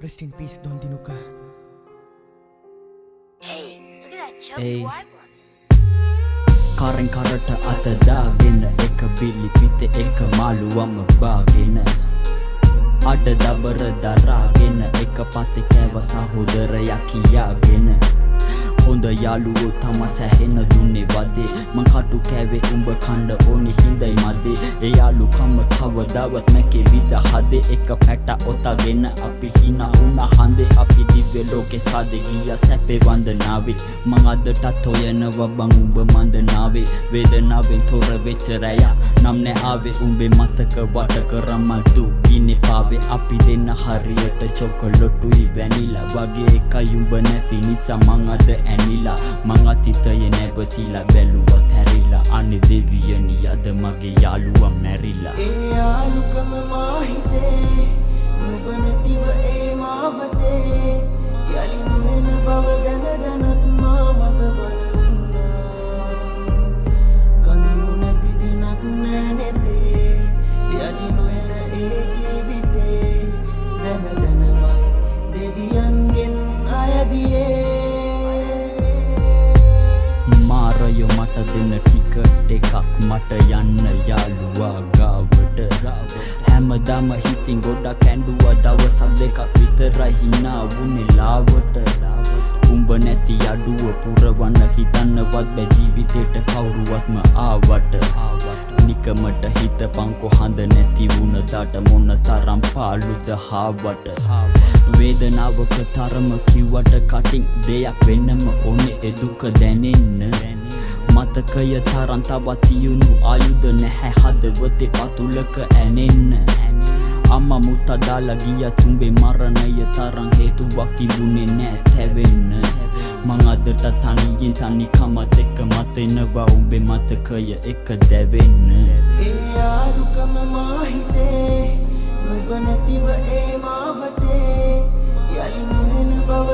Rest in peace, Don Dinuka. Hey, look at that chubby Hey. boy. Karen karata ata dagen Eka bili pite eka maluwam bagen Ada dabara daragen Eka pate kæva sahodara kiyagen Honda yaluwo tama සැහෙන දුන්නේ වදේ මං කටු කෑවේ උඹ කණ්ඩ ඕනි හින්දයි මදේ ඒ යාලු කම කවදාවත් නැකේ විද හදේ එක පැට ඔතගෙන අපි හිනා උනා හන්දේ අපි දිව්‍ය ලෝකේ සාදේ ගියා සැපේ වන්දනාවේ මං අදටත් හොයනවා බං උඹ මන්දනාවේ වේදනාවෙන් තොර වෙච්ච රැය නම් නෑ ආවේ උඹේ මතක වට කරම දුකිනේ පාවේ අපි දෙන්න හරියට චොකලොටුයි වැනිලා වගේ එකයි උඹ නැති නිසා මං අද ඇනිලා මං අතීතයේ නැවතිලා බැලුවත් හැරිලා අනේ දෙවියනි අද මගේ යාළුවා මැරිලා ඒ යාළුකම මා හිතේ නුඹ නැතිව ඒ මාවතේ යලි නොවන බව දැන දැනත් මා මග බලුණා කඳුළු නැති දිනක් නෑ නෙතේ යලි නොවන ඒ ජීවිතේ දැන දැනමයි දෙවියන්ගෙන් අයදියේ මාරයෝ මට දෙන ටිකට් එකක් මට යන්න යාළුවා ගාවට හැමදාම හිතින් ගොඩක් ඇඬුවා දවසක් දෙකක් විතරයි හිනා වුනේ ලාවට උඹ නැති අඩුව පුරවන්න හිතන්නවත් බෑ ජීවිතේට කවුරුවත්ම ආවට නිකමට හිතපන්කො හඳ නැති වුණ දාට මොන තරම් පාළුද හාවට වේදනාවක තරම කිව්වට කටින් දෙයක් වෙන්නම ඕනේ ඒ දුක දැනෙන්න මතකය තරම් තවත් තියුණු ආයුධ නැහැ හදවතේ පතුලක ඇනෙන්න අම්මා මුත්තා දාලා ගියා තුඹේ මරණය තරම් හේතුවක් තිබුණේ නෑ තැවෙන්න මං අදට තනියෙන් තනිකමත් එක්ක මතෙනවා උඹේ මතකය එක දැවෙන්න ඒ යාළුකම මා හිතේ නුඹ නැතිව ඒ මාවතේ යලි නොවන බව